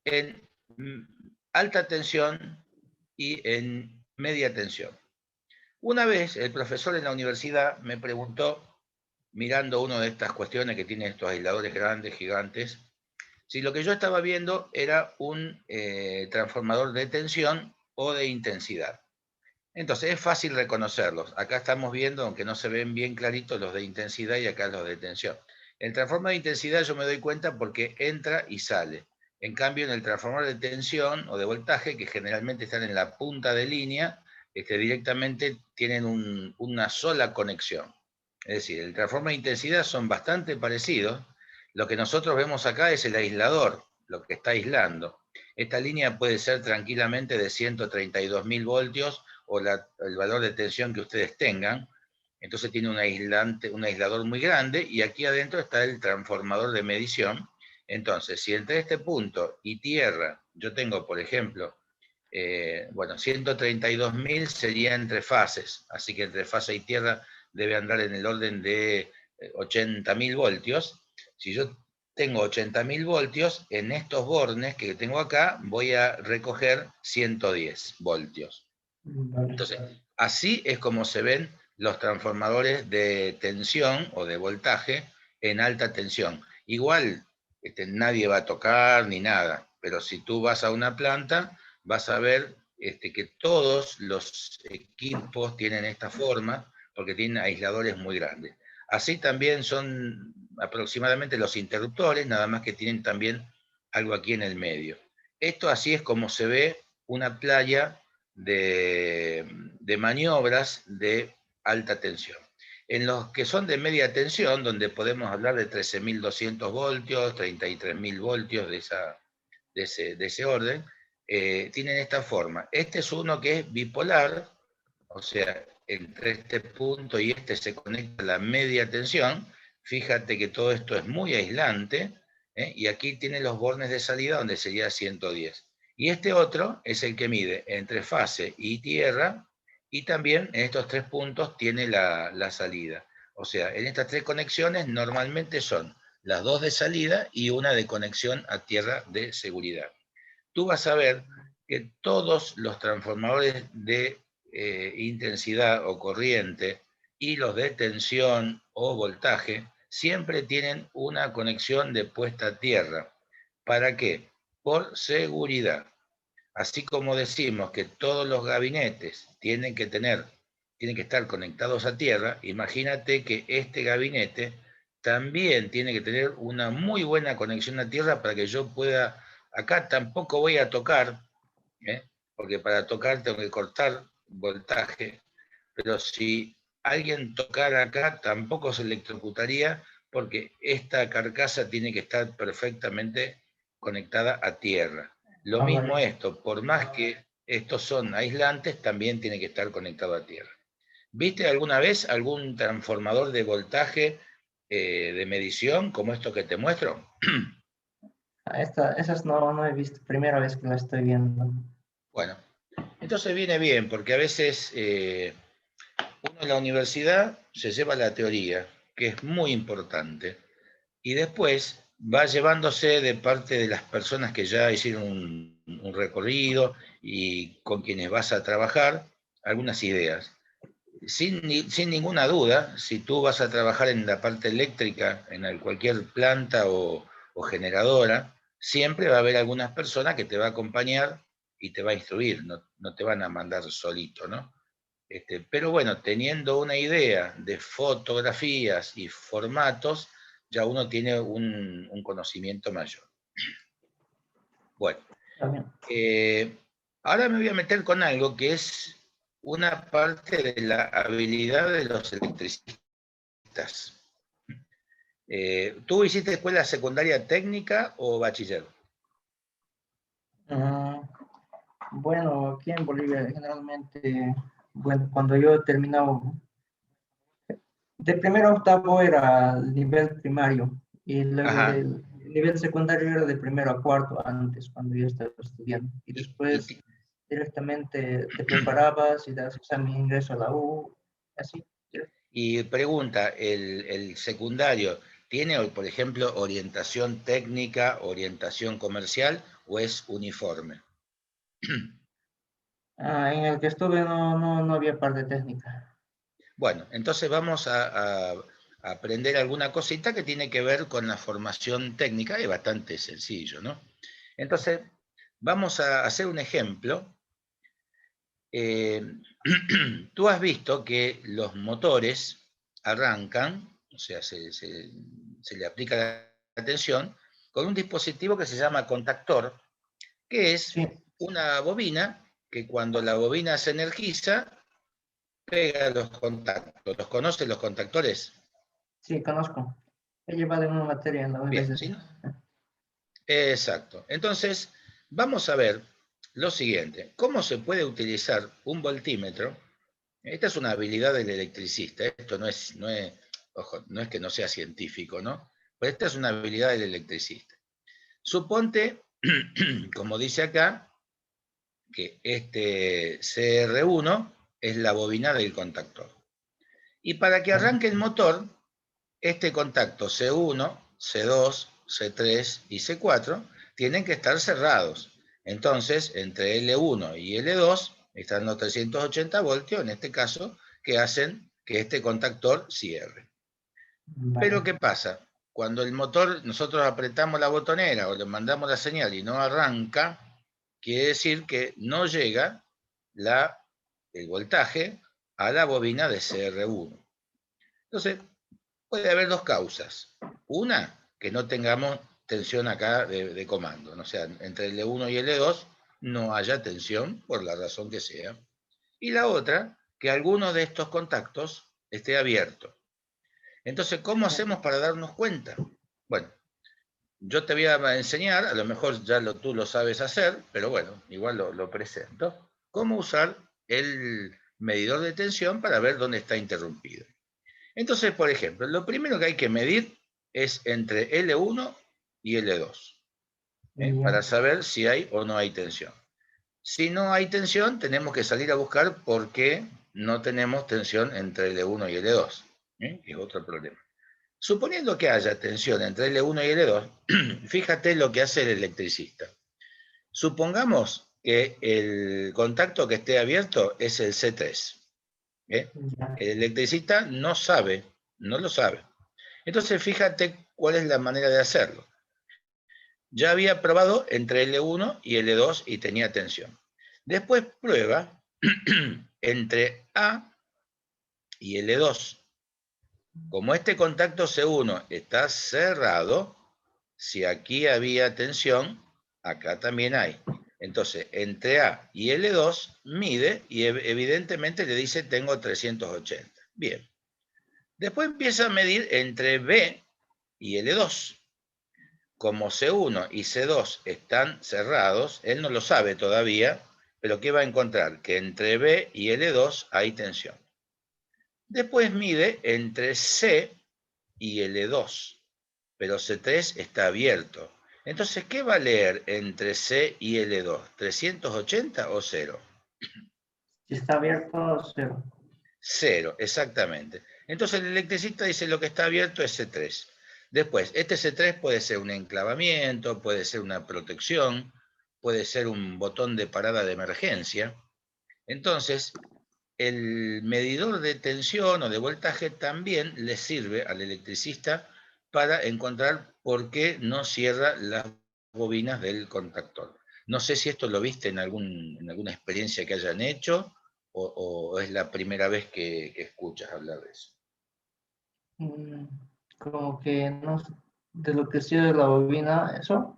en alta tensión y en media tensión. Una vez el profesor en la universidad me preguntó, mirando una de estas cuestiones que tienen estos aisladores grandes, gigantes, si lo que yo estaba viendo era un transformador de tensión o de intensidad. Entonces es fácil reconocerlos. Acá estamos viendo, aunque no se ven bien claritos, los de intensidad y acá los de tensión. El transformador de intensidad yo me doy cuenta porque entra y sale. En cambio, en el transformador de tensión o de voltaje, que generalmente están en la punta de línea, directamente tienen una sola conexión. Es decir, el transformador de intensidad son bastante parecidos. Lo que nosotros vemos acá es el aislador, lo que está aislando. Esta línea puede ser tranquilamente de 132.000 voltios o el valor de tensión que ustedes tengan. Entonces tiene un aislador muy grande y aquí adentro está el transformador de medición. Entonces, si entre este punto y tierra yo tengo, por ejemplo, 132.000 sería entre fases, así que entre fase y tierra debe andar en el orden de 80.000 voltios. Si yo tengo 80.000 voltios, en estos bornes que tengo acá voy a recoger 110 voltios. Entonces, así es como se ven los transformadores de tensión o de voltaje en alta tensión. Igual nadie va a tocar ni nada, pero si tú vas a una planta, vas a ver que todos los equipos tienen esta forma porque tienen aisladores muy grandes. Así también son aproximadamente los interruptores, nada más que tienen también algo aquí en el medio. Esto así es como se ve una playa de maniobras de alta tensión. En los que son de media tensión, donde podemos hablar de 13.200 voltios, 33.000 voltios de ese orden, tienen esta forma. Este es uno que es bipolar, o sea, entre este punto y este se conecta la media tensión. Fíjate que todo esto es muy aislante, y aquí tiene los bornes de salida donde sería 110. Y este otro es el que mide entre fase y tierra, y también en estos tres puntos tiene la salida. O sea, en estas tres conexiones normalmente son las dos de salida y una de conexión a tierra de seguridad. Tú vas a ver que todos los transformadores de intensidad o corriente y los de tensión o voltaje siempre tienen una conexión de puesta a tierra. ¿Para qué? Por seguridad. Así como decimos que todos los gabinetes tienen que estar conectados a tierra, imagínate que este gabinete también tiene que tener una muy buena conexión a tierra para que yo pueda. Acá tampoco voy a tocar, porque para tocar tengo que cortar voltaje, pero si alguien tocara acá tampoco se electrocutaría porque esta carcasa tiene que estar perfectamente conectada a tierra. Lo mismo esto, por más que estos son aislantes, también tiene que estar conectado a tierra. ¿Viste alguna vez algún transformador de voltaje de medición como esto que te muestro? Esas no he visto, primera vez que la estoy viendo. Bueno, entonces viene bien, porque a veces uno en la universidad se lleva la teoría, que es muy importante, y después va llevándose de parte de las personas que ya hicieron un recorrido y con quienes vas a trabajar algunas ideas. Sin ninguna duda, si tú vas a trabajar en la parte eléctrica, en cualquier planta o generadora, siempre va a haber algunas personas que te va a acompañar y te va a instruir, no te van a mandar solito, ¿no? Pero bueno, teniendo una idea de fotografías y formatos, ya uno tiene un conocimiento mayor. Bueno, ahora me voy a meter con algo que es una parte de la habilidad de los electricistas. ¿Tú hiciste escuela secundaria técnica o bachiller? Bueno, aquí en Bolivia generalmente, bueno, cuando yo terminaba de primero a octavo era el nivel primario y luego Ajá. del nivel secundario era de primero a cuarto antes, cuando yo estaba estudiando. Y después directamente te preparabas y das examen de ingreso a la U, así. Y pregunta, ¿el secundario ¿tiene, por ejemplo, orientación técnica, orientación comercial o es uniforme? En el que estuve no había parte técnica. Bueno, entonces vamos a aprender alguna cosita que tiene que ver con la formación técnica, es bastante sencillo, ¿no? Entonces, vamos a hacer un ejemplo. Tú has visto que los motores arrancan, o sea, se le aplica la tensión con un dispositivo que se llama contactor, que es Sí, una bobina que cuando la bobina se energiza, pega los contactos. ¿Los conoces los contactores? sí, conozco. He llevado en una materia en la Bien, universidad. ¿sí? Exacto. Entonces, vamos a ver lo siguiente. ¿Cómo se puede utilizar un voltímetro? Esta es una habilidad del electricista. Esto ojo, no es que no sea científico, ¿no? Pero esta es una habilidad del electricista. Suponte, como dice acá, que este CR1 es la bobina del contactor. Y para que arranque el motor, este contacto C1, C2, C3 y C4 tienen que estar cerrados. Entonces, entre L1 y L2 están los 380 voltios, en este caso, que hacen que este contactor cierre. Vale. Pero ¿qué pasa? Cuando el motor, nosotros apretamos la botonera o le mandamos la señal y no arranca, quiere decir que no llega el voltaje a la bobina de CR1. Entonces, puede haber dos causas. Una, que no tengamos tensión acá de comando. O sea, entre el L1 y el L2 no haya tensión por la razón que sea. Y la otra, que alguno de estos contactos esté abierto. Entonces, ¿cómo hacemos para darnos cuenta? Bueno, yo te voy a enseñar, a lo mejor ya tú lo sabes hacer, pero bueno, igual lo presento. Cómo usar el medidor de tensión para ver dónde está interrumpido. Entonces, por ejemplo, lo primero que hay que medir es entre L1 y L2, para Ya. saber si hay o no hay tensión. Si no hay tensión, tenemos que salir a buscar por qué no tenemos tensión entre L1 y L2, que es otro problema. Suponiendo que haya tensión entre L1 y L2, fíjate lo que hace el electricista. Supongamos que el contacto que esté abierto es el C3. Ya. El electricista no sabe, no lo sabe. Entonces, fíjate cuál es la manera de hacerlo. Ya había probado entre L1 y L2 y tenía tensión. Después prueba entre A y L2. Como este contacto C1 está cerrado, si aquí había tensión, acá también hay. Entonces, entre A y L2 mide y evidentemente le dice tengo 380. Bien. Después empieza a medir entre B y L2. Como C1 y C2 están cerrados, él no lo sabe todavía, pero ¿qué va a encontrar? Que entre B y L2 hay tensión. Después mide entre C y L2, pero C3 está abierto. Entonces, ¿qué va a leer entre C y L2? ¿380 o 0? Si está abierto, cero. 0, exactamente. Entonces el electricista dice lo que está abierto es C3. Después, este C3 puede ser un enclavamiento, puede ser una protección, puede ser un botón de parada de emergencia. Entonces, el medidor de tensión o de voltaje también le sirve al electricista para encontrar por qué no cierra las bobinas del contactor. No sé si esto lo viste en alguna experiencia que hayan hecho o es la primera vez que escuchas hablar de eso. Mm, Como que no, de lo que sí de la bobina, eso.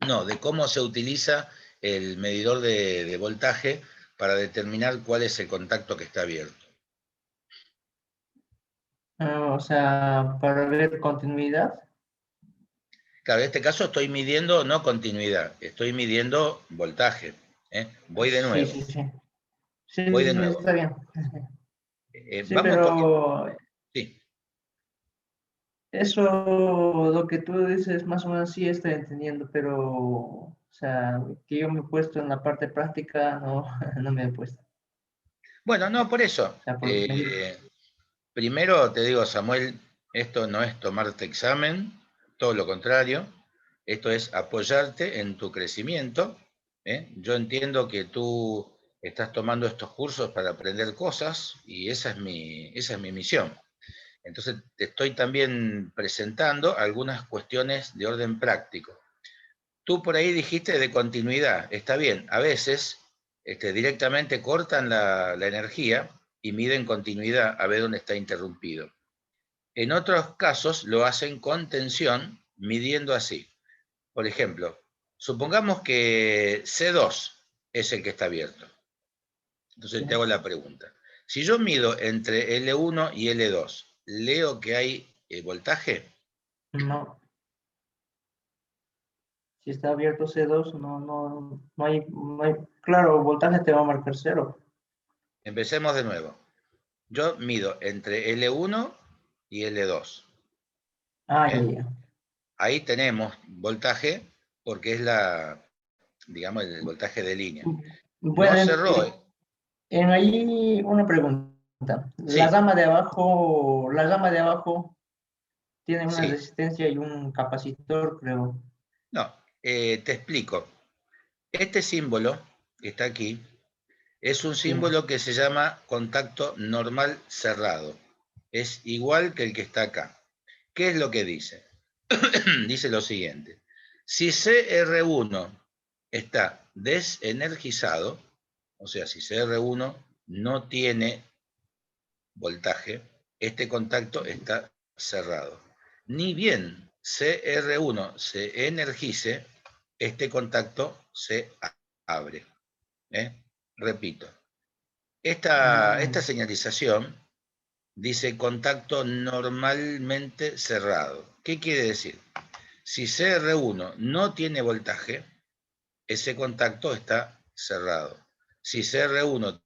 No, de cómo se utiliza el medidor de voltaje para determinar cuál es el contacto que está abierto. O sea, para ver continuidad. Claro, en este caso estoy midiendo no continuidad, estoy midiendo voltaje. Voy de Sí, nuevo, sí, sí. Sí, voy sí, de sí, nuevo. está bien. Sí, Vamos un poquito. pero Sí. eso, lo que tú dices, más o menos sí estoy entendiendo, pero, o sea, que yo me he puesto en la parte práctica, no, no me he puesto. Bueno, no, por eso. O sea, por medir. Primero te digo, Samuel, Esto no es tomarte examen, todo lo contrario. Esto es apoyarte en tu crecimiento. Yo entiendo que tú estás tomando estos cursos para aprender cosas y esa es mi misión. Entonces te estoy también presentando algunas cuestiones de orden práctico. Tú por ahí dijiste de continuidad, está bien, a veces directamente cortan la energía y miden continuidad a ver dónde está interrumpido. En otros casos lo hacen con tensión, midiendo así. Por ejemplo, supongamos que C2 es el que está abierto. Entonces te hago la pregunta. Si yo mido entre L1 y L2, ¿leo que hay voltaje? No. Si está abierto C2, no hay, claro, voltaje te va a marcar cero. Empecemos de nuevo. Yo mido entre L1 y L2. Ah, ya, ¿eh? ya. Ahí tenemos voltaje porque es digamos, el voltaje de línea. No Bueno, cerró. en ahí una pregunta. Sí, La rama de abajo tiene una sí. resistencia y un capacitor, creo. No, te explico. Este símbolo que está aquí es un Sí. símbolo que se llama contacto normal cerrado. Es igual que el que está acá. ¿Qué es lo que dice? Dice lo siguiente. Si CR1 está desenergizado, o sea, si CR1 no tiene voltaje, este contacto está cerrado. Ni bien CR1 se energice, este contacto se abre. Repito, esta Vale. señalización dice contacto normalmente cerrado. ¿Qué quiere decir? Si CR1 no tiene voltaje, ese contacto está cerrado. Si CR1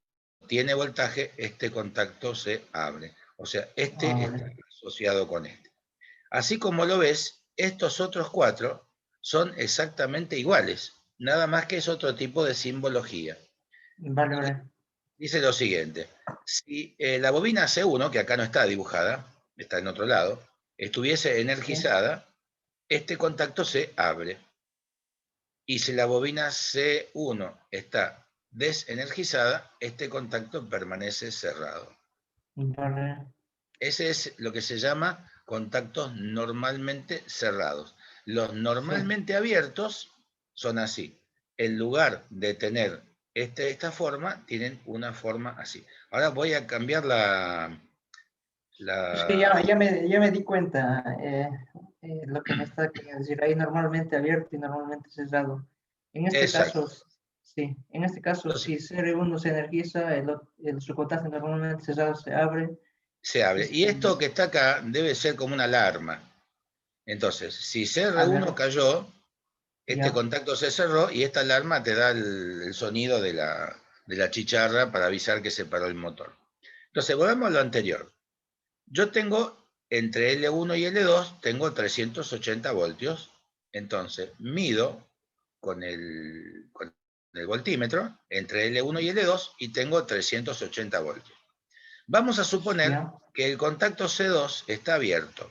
tiene voltaje, este contacto se abre. O sea, Ah, este está vale. asociado con este. Así como lo ves, estos otros cuatro son exactamente iguales, nada más que es otro tipo de simbología. Vale, vale. Dice lo siguiente, si la bobina C1, que acá no está dibujada, está en otro lado, estuviese Sí. energizada, este contacto se abre. Y si la bobina C1 está desenergizada, este contacto permanece cerrado. Vale. Ese es lo que se llama contactos normalmente cerrados. Los Sí. normalmente abiertos son así. En lugar de tener esta forma, tienen una forma así. Ahora voy a cambiar Sí, la... ya me di cuenta lo que me está queriendo decir. Ahí normalmente abierto y normalmente cerrado. En este caso, Exacto. sí. En este caso, Entonces, si CR1 se energiza, su contacto normalmente cerrado se abre. se Y abre. Y si, esto que está acá debe ser como una alarma. Entonces, si a CR1 ver, cayó, este ya, contacto se cerró y esta alarma te da el sonido de la chicharra para avisar que se paró el motor. Entonces, volvemos a lo anterior. Yo tengo entre L1 y L2, tengo 380 voltios. Entonces, mido con el voltímetro entre L1 y L2 y tengo 380 voltios. Vamos a suponer ya. que el contacto C2 está abierto.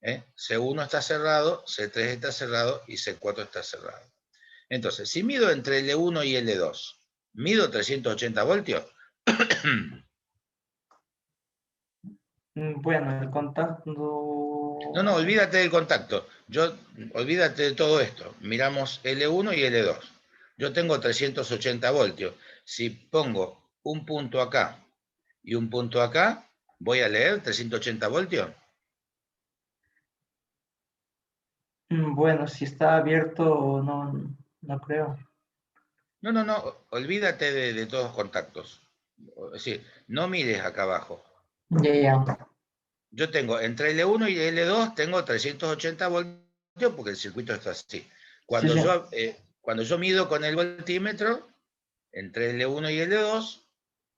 C1 está cerrado, C3 está cerrado y C4 está cerrado. Entonces, si mido entre L1 y L2, mido 380 voltios. Bueno, el contacto, No, no, olvídate del contacto. Olvídate de todo esto. Miramos L1 y L2. Yo tengo 380 voltios. Si pongo un punto acá y un punto acá, ¿voy a leer 380 voltios? bueno, si está abierto, no creo. No, no, no. Olvídate de todos los contactos. Es decir, no mires acá abajo. Ya, ya. Yo tengo entre L1 y L2, tengo 380 voltios porque el circuito está así. Sí, Cuando sí. yo, eh, cuando yo mido con el voltímetro, entre L1 y L2,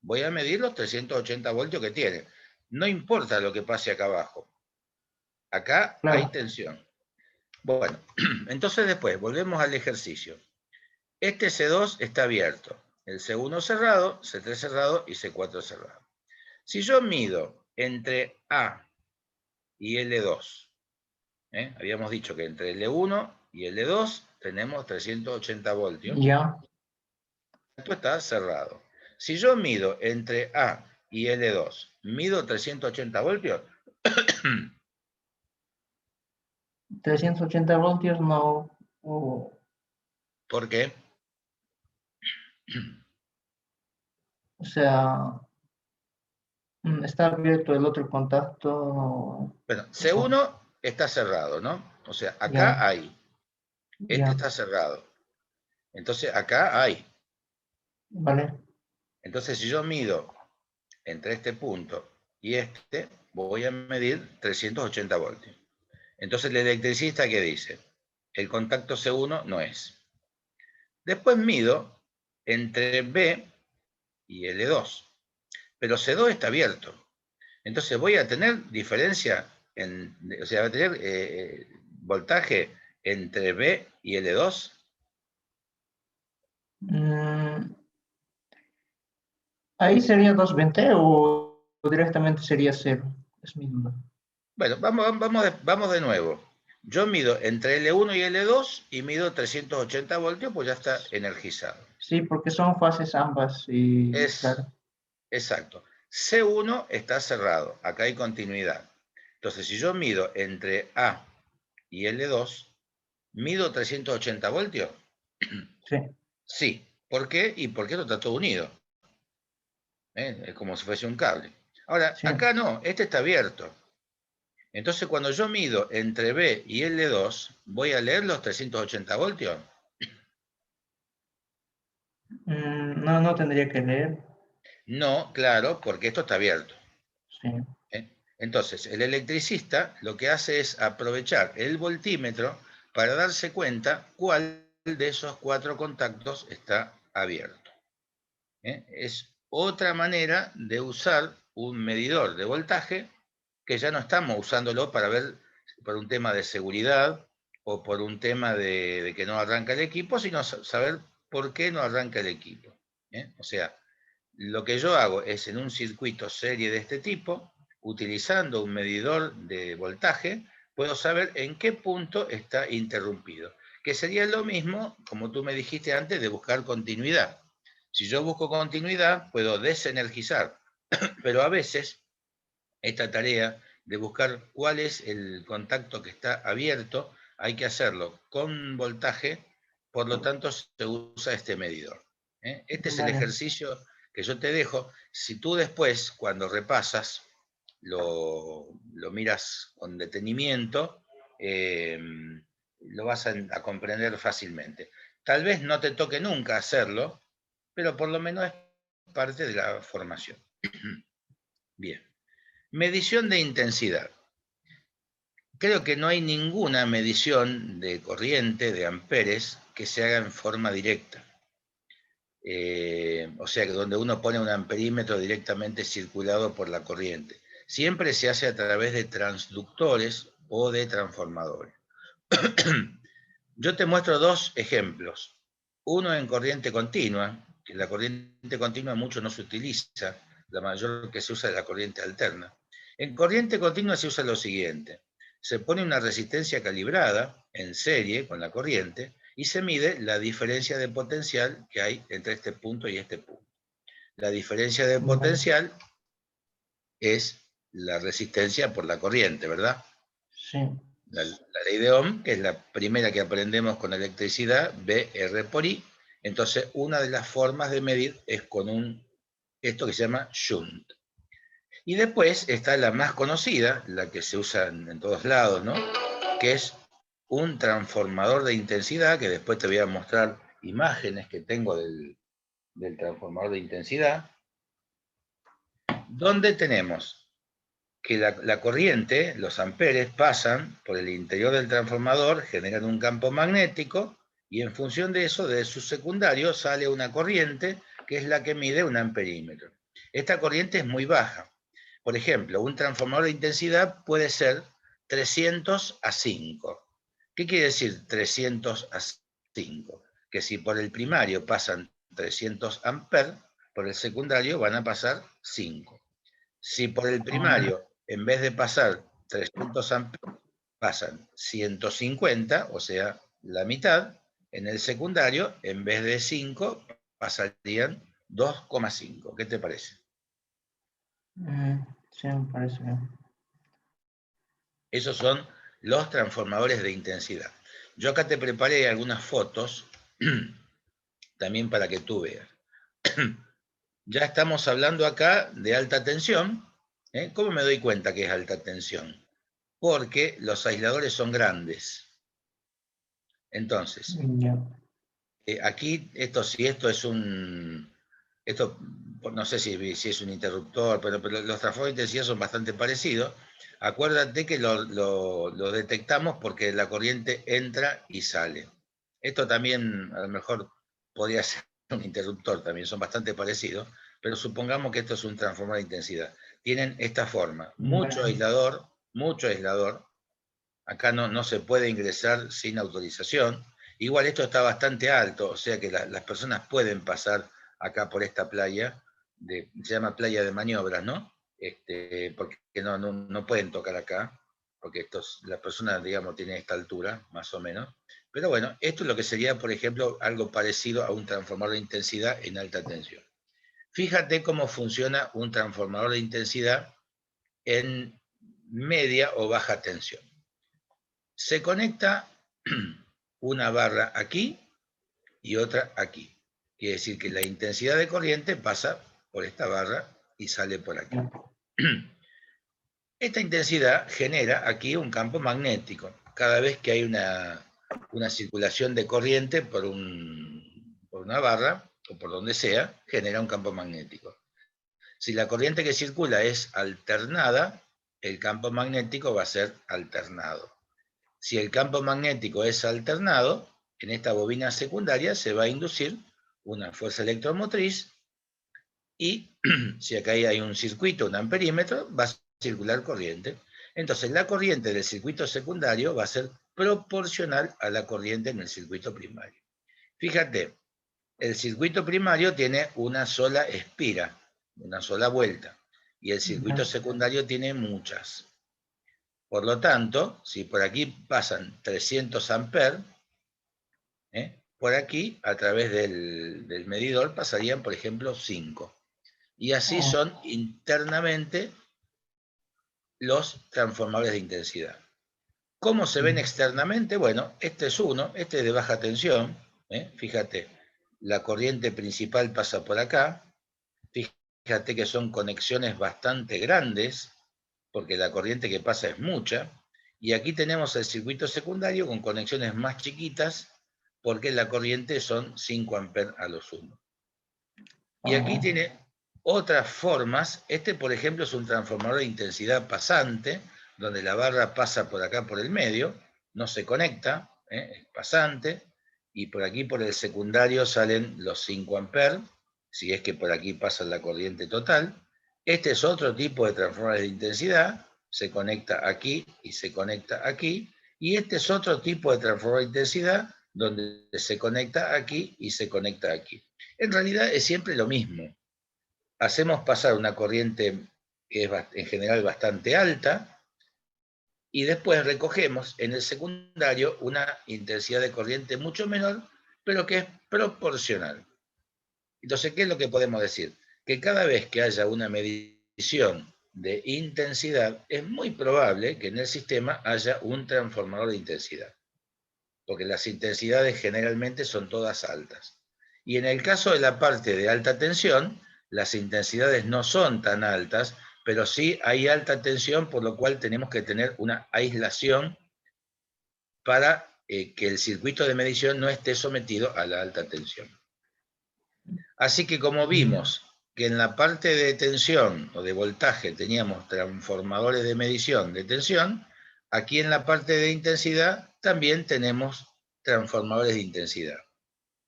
voy a medir los 380 voltios que tiene. No importa lo que pase acá abajo. Acá hay Claro. tensión. Bueno, entonces después, volvemos al ejercicio. Este C2 está abierto. El C1 cerrado, C3 cerrado y C4 cerrado. Si yo mido entre A y L2. Habíamos dicho que entre L1 y L2 tenemos 380 voltios. Ya. Esto está cerrado. Si yo mido entre A y L2, mido 380 voltios. 380 voltios no. o ¿Por qué? o sea, está abierto el otro contacto. Bueno, Eso. C1 está cerrado, ¿no? O sea, Ya, acá hay. Este ya. está cerrado. Entonces, acá hay. Vale. Entonces, si yo mido entre este punto y este, voy a medir 380 voltios. Entonces, el electricista, ¿qué dice? El contacto C1 no es. Después mido entre B y L2. Pero C2 está abierto. Entonces voy a tener diferencia, o sea, voy a tener voltaje entre B y L2. Mm, Ahí sería 220 o directamente sería cero. Es mi duda. Bueno, vamos de nuevo. Yo mido entre L1 y L2 y mido 380 voltios, pues ya está energizado. Sí, porque son fases ambas y Es claro. exacto. C1 está cerrado, acá hay continuidad. Entonces, si yo mido entre A y L2, ¿mido 380 voltios? Sí. Sí. ¿Por qué? Y porque esto está todo unido. Es como si fuese un cable. Ahora, Sí. acá no, este está abierto. Entonces, cuando yo mido entre B y L2, ¿voy a leer los 380 voltios? No, no tendría que leer. No, claro, porque esto está abierto. Sí. Entonces, el electricista lo que hace es aprovechar el voltímetro para darse cuenta cuál de esos 4 contactos está abierto. Es otra manera de usar un medidor de voltaje que ya no estamos usándolo para ver por un tema de seguridad o por un tema de que no arranca el equipo, sino saber por qué no arranca el equipo. O sea, lo que yo hago es en un circuito serie de este tipo, utilizando un medidor de voltaje, puedo saber en qué punto está interrumpido. Que sería lo mismo, como tú me dijiste antes, de buscar continuidad. Si yo busco continuidad, puedo desenergizar, pero a veces esta tarea de buscar cuál es el contacto que está abierto, hay que hacerlo con voltaje, por lo tanto se usa este medidor. Este es el Vale. ejercicio que yo te dejo. Si tú después, cuando repasas, lo miras con detenimiento, lo vas a comprender fácilmente. Tal vez no te toque nunca hacerlo, pero por lo menos es parte de la formación. Bien. Medición de intensidad. Creo que no hay ninguna medición de corriente, de amperes, que se haga en forma directa. O sea, que donde uno pone un amperímetro directamente circulado por la corriente. Siempre se hace a través de transductores o de transformadores. Yo te muestro 2 ejemplos. Uno en corriente continua, que la corriente continua mucho no se utiliza, la mayor que se usa es la corriente alterna. En corriente continua se usa lo siguiente: se pone una resistencia calibrada en serie con la corriente y se mide la diferencia de potencial que hay entre este punto y este punto. La diferencia de Vale. potencial es la resistencia por la corriente, ¿verdad? Sí. La ley de Ohm, que es la primera que aprendemos con electricidad, BR por I. Entonces, una de las formas de medir es con esto que se llama shunt. Y después está la más conocida, la que se usa en todos lados, ¿no? Que es un transformador de intensidad, que después te voy a mostrar imágenes que tengo del transformador de intensidad, donde tenemos que la corriente, los amperes, pasan por el interior del transformador, generan un campo magnético, y en función de eso, de su secundario, sale una corriente que es la que mide un amperímetro. Esta corriente es muy baja. Por ejemplo, un transformador de intensidad puede ser 300 a 5. ¿Qué quiere decir 300 a 5? Que si por el primario pasan 300 amperes, por el secundario van a pasar 5. Si por el Ah, primario, en vez de pasar 300 amperes, pasan 150, o sea, la mitad. En el secundario, en vez de 5, pasarían 2,5. ¿Qué te parece? Sí, me parece bien. Esos son los transformadores de intensidad. Yo acá te preparé algunas fotos, también para que tú veas. Ya estamos hablando acá de alta tensión. ¿Cómo me doy cuenta que es alta tensión? Porque los aisladores son grandes. Entonces, Ya. aquí, si esto es un... Esto, no sé si es un interruptor, pero los transformadores de intensidad son bastante parecidos. Acuérdate que lo detectamos porque la corriente entra y sale. Esto también, a lo mejor, podría ser un interruptor, también son bastante parecidos, pero supongamos que esto es un transformador de intensidad. Tienen esta forma, mucho Bueno, aislador. Acá no se puede ingresar sin autorización. Igual esto está bastante alto, o sea que las personas pueden pasar acá por esta playa, se llama playa de maniobras, ¿no? Porque no pueden tocar acá, porque las personas, digamos, tienen esta altura, más o menos. Pero bueno, esto es lo que sería, por ejemplo, algo parecido a un transformador de intensidad en alta tensión. Fíjate cómo funciona un transformador de intensidad en media o baja tensión. Se conecta una barra aquí y otra aquí. Quiere decir que la intensidad de corriente pasa por esta barra y sale por aquí. Esta intensidad genera aquí un campo magnético. Cada vez que hay una circulación de corriente por una barra o por donde sea, genera un campo magnético. Si la corriente que circula es alternada, el campo magnético va a ser alternado. Si el campo magnético es alternado, en esta bobina secundaria se va a inducir una fuerza electromotriz y si acá hay un circuito, un amperímetro, va a circular corriente. Entonces la corriente del circuito secundario va a ser proporcional a la corriente en el circuito primario. Fíjate, el circuito primario tiene una sola espira, una sola vuelta, y el circuito secundario tiene muchas. Por lo tanto, si por aquí pasan 300 amperes, por aquí, a través del medidor, pasarían, por ejemplo, 5. Y así son internamente los transformadores de intensidad. ¿Cómo se ven externamente? Bueno, este es uno, este es de baja tensión. Fíjate, la corriente principal pasa por acá. Fíjate que son conexiones bastante grandes, porque la corriente que pasa es mucha. Y aquí tenemos el circuito secundario con conexiones más chiquitas, porque la corriente son 5 amperes a lo sumo. Y aquí tiene otras formas. Por ejemplo, es un transformador de intensidad pasante, donde la barra pasa por acá por el medio, no se conecta, es pasante, y por aquí por el secundario salen los 5 amperes, si es que por aquí pasa la corriente total. Este es otro tipo de transformador de intensidad, se conecta aquí y se conecta aquí, y este es otro tipo de transformador de intensidad, donde se conecta aquí y se conecta aquí. En realidad es siempre lo mismo. Hacemos pasar una corriente que es en general bastante alta y después recogemos en el secundario una intensidad de corriente mucho menor, pero que es proporcional. Entonces, ¿qué es lo que podemos decir? Que cada vez que haya una medición de intensidad, es muy probable que en el sistema haya un transformador de intensidad, porque las intensidades generalmente son todas altas. Y en el caso de la parte de alta tensión, las intensidades no son tan altas, pero sí hay alta tensión, por lo cual tenemos que tener una aislación para que el circuito de medición no esté sometido a la alta tensión. Así que como vimos que en la parte de tensión o de voltaje teníamos transformadores de medición de tensión, aquí en la parte de intensidad también tenemos transformadores de intensidad.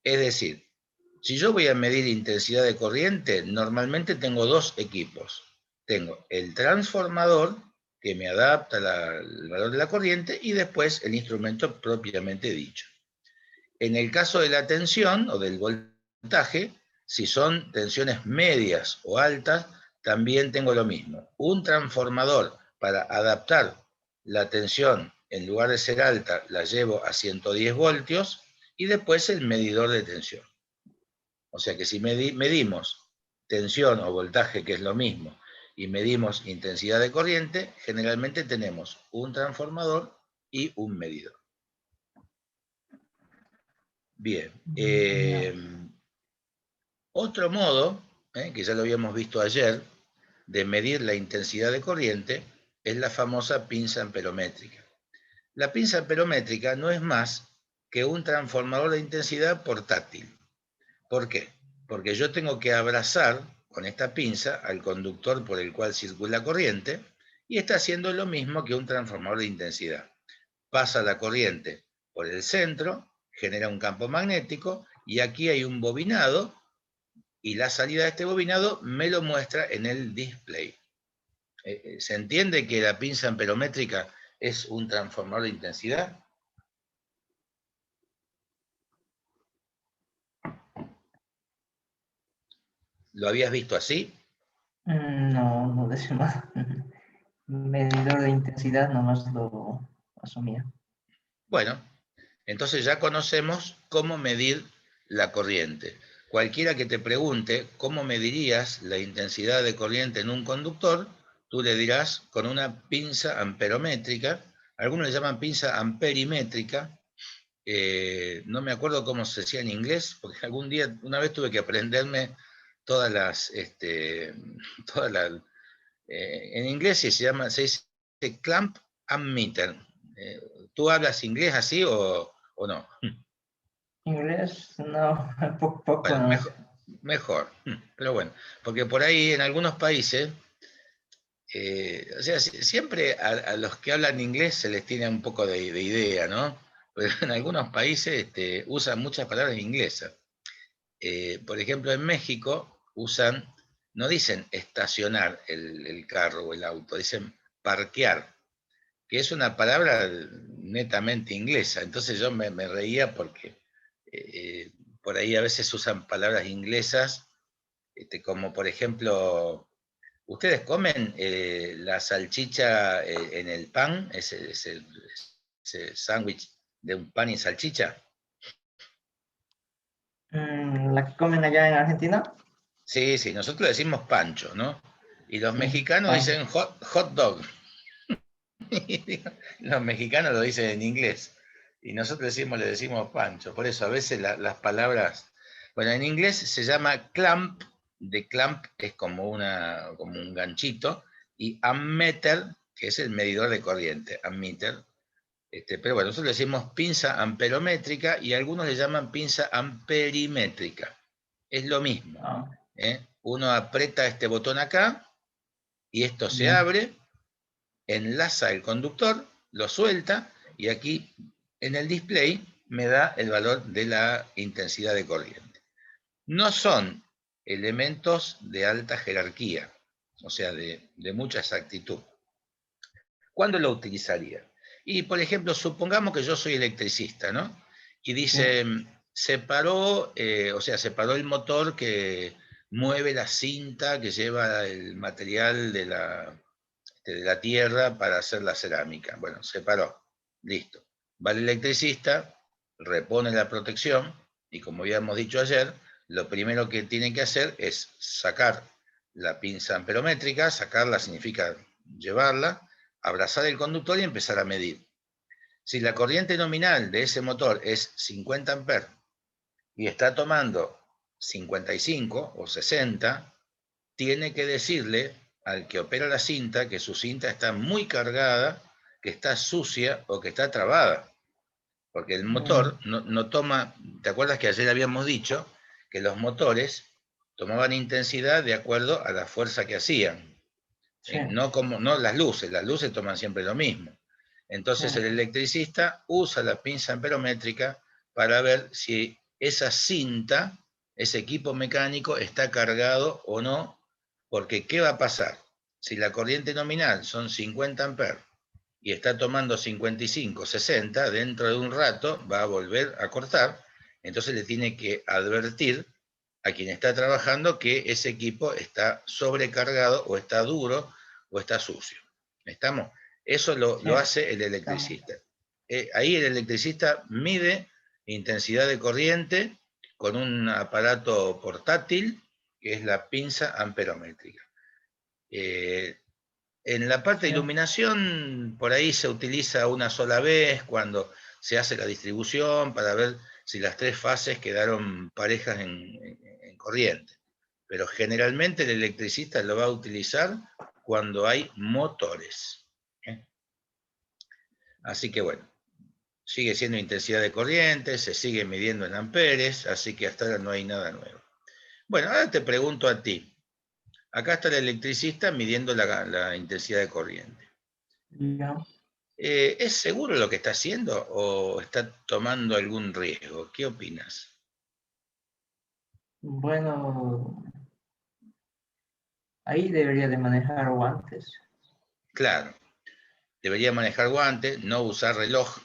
Es decir, si yo voy a medir intensidad de corriente, normalmente tengo dos equipos. Tengo el transformador, que me adapta el valor de la corriente, y después el instrumento propiamente dicho. En el caso de la tensión o del voltaje, si son tensiones medias o altas, también tengo lo mismo. Un transformador para adaptar la tensión, en lugar de ser alta, la llevo a 110 voltios, y después el medidor de tensión. O sea que si medimos tensión o voltaje, que es lo mismo, y medimos intensidad de corriente, generalmente tenemos un transformador y un medidor. Bien. Otro modo, que ya lo habíamos visto ayer, de medir la intensidad de corriente, es la famosa pinza amperométrica. La pinza amperométrica no es más que un transformador de intensidad portátil. ¿Por qué? Porque yo tengo que abrazar con esta pinza al conductor por el cual circula corriente, y está haciendo lo mismo que un transformador de intensidad. Pasa la corriente por el centro, genera un campo magnético, y aquí hay un bobinado, y la salida de este bobinado me lo muestra en el display. ¿Se entiende que la pinza amperométrica es un transformador de intensidad? ¿Lo habías visto así? No, no decimos. Medidor de intensidad nomás lo asumía. Bueno, entonces ya conocemos cómo medir la corriente. Cualquiera que te pregunte cómo medirías la intensidad de corriente en un conductor, tú le dirás con una pinza amperométrica. Algunos le llaman pinza amperimétrica. No me acuerdo cómo se decía en inglés, porque una vez tuve que aprenderme todas las, todas las, en inglés se dice clamp and meter. ¿Tú hablas inglés así o no? Inglés, no, poco Bueno, nomás. mejor. Pero bueno, porque por ahí en algunos países, o sea, siempre a los que hablan inglés se les tiene un poco de idea, ¿no? Pero en algunos países usan muchas palabras inglesas. Por ejemplo, en México no dicen estacionar el carro o el auto, dicen parquear, que es una palabra netamente inglesa. Entonces yo me reía porque por ahí a veces usan palabras inglesas, como por ejemplo, ¿ustedes comen la salchicha en el pan, ese sándwich de un pan y salchicha? ¿La que comen allá en Argentina? Sí, sí, nosotros le decimos pancho, ¿no? Y los Sí, mexicanos pan. dicen hot dog. Los mexicanos lo dicen en inglés. Y nosotros le decimos pancho. Por eso a veces las palabras. Bueno, en inglés se llama clamp. De clamp es como un ganchito. Y ammeter, que es el medidor de corriente. Ammeter. Pero bueno, nosotros le decimos pinza amperométrica y algunos le llaman pinza amperimétrica. Es lo mismo. Ah, Uno aprieta este botón acá y esto se ya. abre, enlaza el conductor, lo suelta y aquí en el display me da el valor de la intensidad de corriente. No son elementos de alta jerarquía, o sea, de mucha exactitud. ¿Cuándo lo utilizaría? Y, por ejemplo, supongamos que yo soy electricista, ¿no? Y Sí. dice, separó el motor que mueve la cinta que lleva el material de la tierra para hacer la cerámica. Bueno, separó, listo. Va el electricista, repone la protección y, como habíamos dicho ayer, lo primero que tiene que hacer es sacar la pinza amperométrica. Sacarla significa llevarla, abrazar el conductor y empezar a medir. Si la corriente nominal de ese motor es 50 amperes y está tomando 55 o 60, tiene que decirle al que opera la cinta que su cinta está muy cargada, que está sucia o que está trabada. Porque el motor no toma, ¿te acuerdas que ayer habíamos dicho que los motores tomaban intensidad de acuerdo a la fuerza que hacían? Sí, No las luces toman siempre lo mismo. sí. Entonces el electricista usa la pinza amperométrica para ver si esa cinta, ese equipo mecánico está cargado o no, porque ¿qué va a pasar? Si la corriente nominal son 50 amperes y está tomando 55, 60, dentro de un rato va a volver a cortar, entonces le tiene que advertir a quien está trabajando que ese equipo está sobrecargado o está duro o está sucio. ¿Estamos? Eso lo Sí, hace el estamos. electricista. Ahí el electricista mide intensidad de corriente con un aparato portátil, que es la pinza amperométrica. En la parte de Sí, iluminación, por ahí se utiliza una sola vez cuando se hace la distribución para ver si las tres fases quedaron parejas en corriente. Pero generalmente el electricista lo va a utilizar cuando hay motores. Así que bueno, sigue siendo intensidad de corriente, se sigue midiendo en amperes, así que hasta ahora no hay nada nuevo. Bueno, ahora te pregunto a ti. Acá está el electricista midiendo la intensidad de corriente. ya. ¿Es seguro lo que está haciendo o está tomando algún riesgo? ¿Qué opinas? Bueno, ahí debería de manejar guantes. Claro, debería manejar guantes, no usar reloj,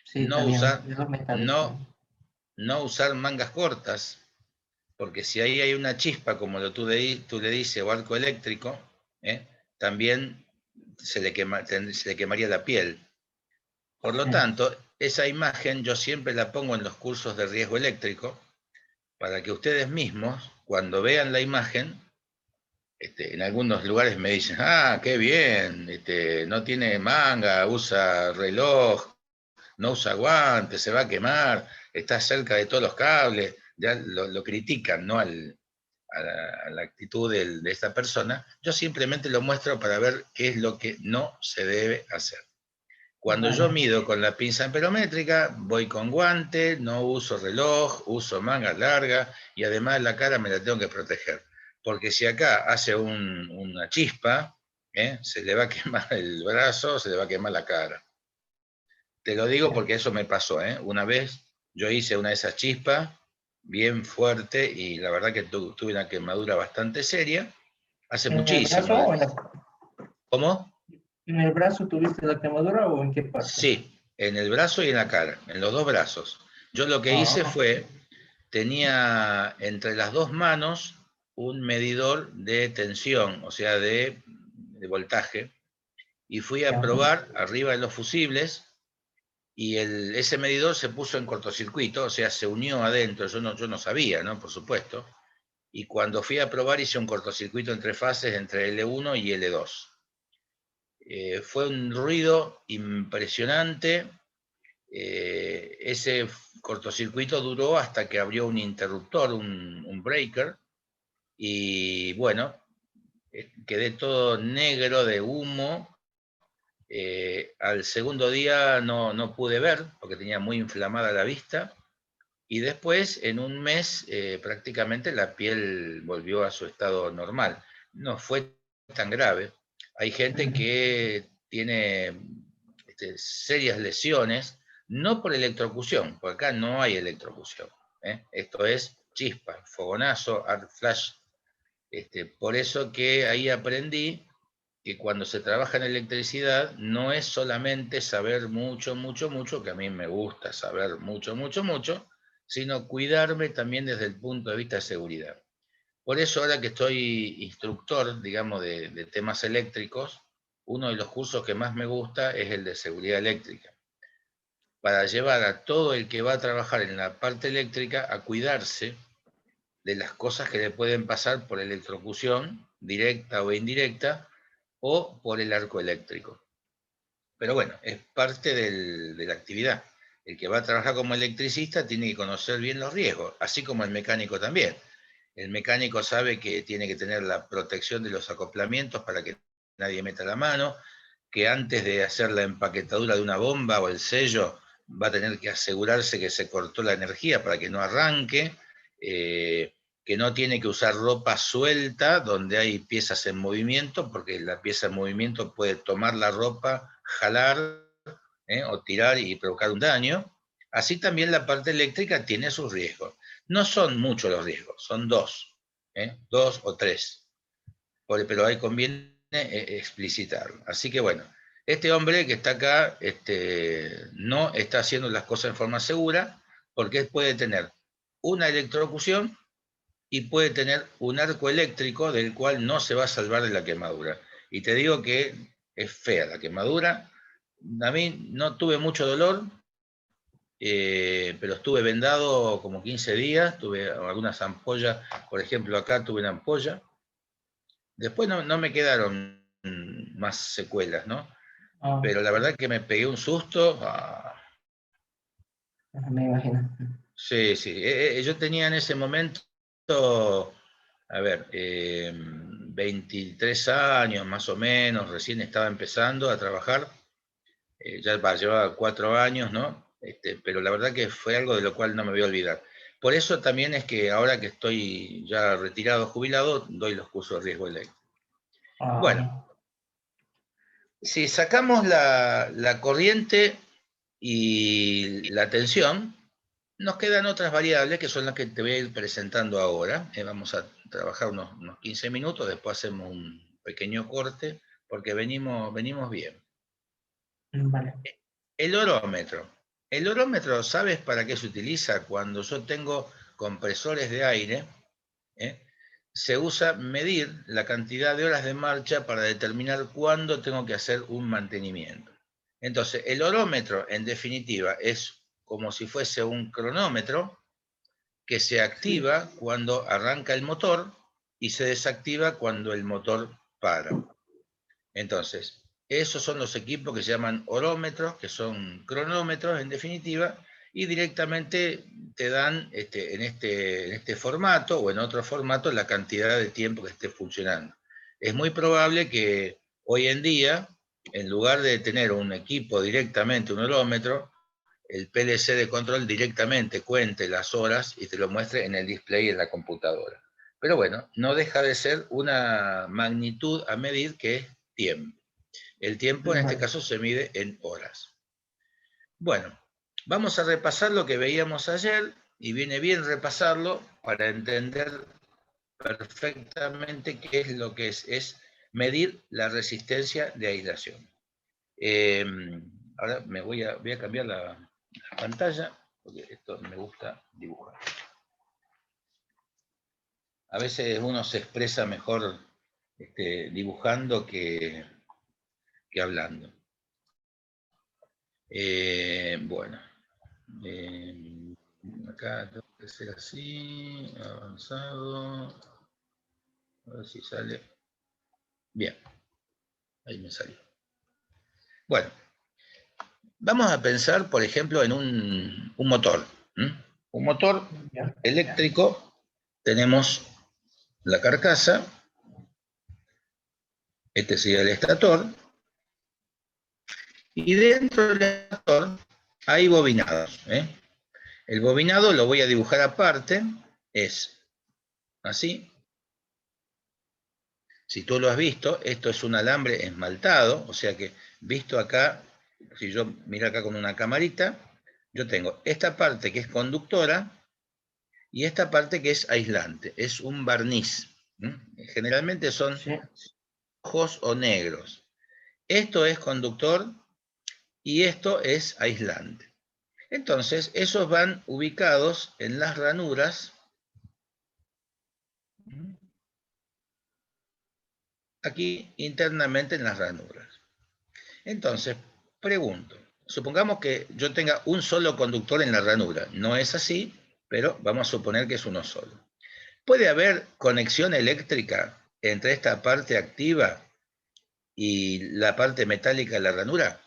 Sí, no también, usar, reloj metálico. no, no usar mangas cortas, porque si ahí hay una chispa, como tú le dices, o arco eléctrico, también se le quemaría la piel. Por lo Sí. tanto, esa imagen yo siempre la pongo en los cursos de riesgo eléctrico para que ustedes mismos, cuando vean la imagen, en algunos lugares me dicen, ah, qué bien, no tiene manga, usa reloj, no usa guantes, se va a quemar, está cerca de todos los cables, ya lo critican, ¿no? A la actitud de esta persona. Yo simplemente lo muestro para ver qué es lo que no se debe hacer. Cuando yo Vale. mido con la pinza amperométrica, voy con guante, no uso reloj, uso manga larga y además la cara me la tengo que proteger. Porque si acá hace una chispa, se le va a quemar el brazo, se le va a quemar la cara. Te lo digo Sí. porque eso me pasó. Una vez yo hice una de esas chispas bien fuerte y la verdad que tuve una quemadura bastante seria. Hace ¿En el muchísimo. brazo o ¿Cómo? en el brazo tuviste la quemadura o en qué parte? Sí, en el brazo y en la cara, en los dos brazos. Yo lo que hice Ah, fue, tenía entre las dos manos un medidor de tensión, o sea, de voltaje, y fui a ya. probar arriba de los fusibles y ese medidor se puso en cortocircuito, o sea, se unió adentro, yo no sabía, ¿no? Por supuesto. Y cuando fui a probar hice un cortocircuito entre fases, entre L1 y L2. Fue un ruido impresionante. Ese cortocircuito duró hasta que abrió un interruptor, un breaker, y bueno, quedé todo negro de humo. Al segundo día no pude ver porque tenía muy inflamada la vista. Y después, en un mes, prácticamente la piel volvió a su estado normal. No fue tan grave. Hay gente que tiene serias lesiones, no por electrocución, porque acá no hay electrocución. Esto es chispa, fogonazo, art flash. Por eso que ahí aprendí que cuando se trabaja en electricidad no es solamente saber mucho, mucho, mucho, que a mí me gusta saber mucho, mucho, mucho, sino cuidarme también desde el punto de vista de seguridad. Por eso ahora que estoy instructor, digamos, de temas eléctricos, uno de los cursos que más me gusta es el de seguridad eléctrica, para llevar a todo el que va a trabajar en la parte eléctrica a cuidarse de las cosas que le pueden pasar por electrocución, directa o indirecta, o por el arco eléctrico. Pero bueno, es parte de la actividad. El que va a trabajar como electricista tiene que conocer bien los riesgos, así como el mecánico también. El mecánico sabe que tiene que tener la protección de los acoplamientos para que nadie meta la mano, que antes de hacer la empaquetadura de una bomba o el sello va a tener que asegurarse que se cortó la energía para que no arranque, que no tiene que usar ropa suelta donde hay piezas en movimiento, porque la pieza en movimiento puede tomar la ropa, jalar, o tirar y provocar un daño. Así también la parte eléctrica tiene sus riesgos. No son muchos los riesgos, son dos, dos o tres, pero ahí conviene explicitarlo. Así que bueno, este hombre que está acá no está haciendo las cosas en forma segura porque puede tener una electrocución y puede tener un arco eléctrico del cual no se va a salvar de la quemadura. Y te digo que es fea la quemadura. A mí no tuve mucho dolor, pero estuve vendado como 15 días, tuve algunas ampollas, por ejemplo acá tuve una ampolla. Después no me quedaron más secuelas, ¿no? Ah, Pero la verdad que me pegué un susto. me imagino. Sí, sí. Yo tenía en ese momento, a ver, 23 años más o menos, recién estaba empezando a trabajar, llevaba 4 años, ¿no? Pero la verdad que fue algo de lo cual no me voy a olvidar. Por eso también es que ahora que estoy ya retirado, jubilado, doy los cursos de riesgo eléctrico. Bueno, Ah, si sacamos la corriente y la tensión, nos quedan otras variables que son las que te voy a ir presentando ahora. Vamos a trabajar unos 15 minutos, después hacemos un pequeño corte, porque venimos bien. vale. El orómetro. El orómetro, ¿sabes para qué se utiliza? Cuando yo tengo compresores de aire, ¿eh? Se usa medir la cantidad de horas de marcha para determinar cuándo tengo que hacer un mantenimiento. Entonces, el orómetro, en definitiva, es como si fuese un cronómetro que se Sí. activa cuando arranca el motor y se desactiva cuando el motor para. Entonces, esos son los equipos que se llaman orómetros, que son cronómetros en definitiva, y directamente te dan en este formato o en otro formato la cantidad de tiempo que esté funcionando. Es muy probable que hoy en día, en lugar de tener un equipo directamente, un orómetro, el PLC de control directamente cuente las horas y te lo muestre en el display en la computadora. Pero bueno, no deja de ser una magnitud a medir que es tiempo. El tiempo en este Vale. caso se mide en horas. Bueno, vamos a repasar lo que veíamos ayer y viene bien repasarlo para entender perfectamente qué es lo que es medir la resistencia de aislación. Eh, Ahora voy a cambiar la pantalla porque esto me gusta dibujar. A veces uno se expresa mejor dibujando que hablando. Bueno, eh, acá tengo que ser así, avanzado, a ver si sale. Bien, ahí me salió. Bueno, vamos a pensar, por ejemplo, en un motor. Un motor Ya. eléctrico, tenemos la carcasa, este sería el estator, y dentro del estator hay bobinados. El bobinado lo voy a dibujar aparte, es así. Si tú lo has visto, esto es un alambre esmaltado, o sea que visto acá, si yo miro acá con una camarita, yo tengo esta parte que es conductora y esta parte que es aislante, es un barniz. Generalmente son Sí. rojos o negros. Esto es conductor y esto es aislante. Entonces, esos van ubicados en las ranuras, aquí internamente en las ranuras. Entonces, pregunto, supongamos que yo tenga un solo conductor en la ranura. No es así, pero vamos a suponer que es uno solo. ¿Puede haber conexión eléctrica entre esta parte activa y la parte metálica de la ranura?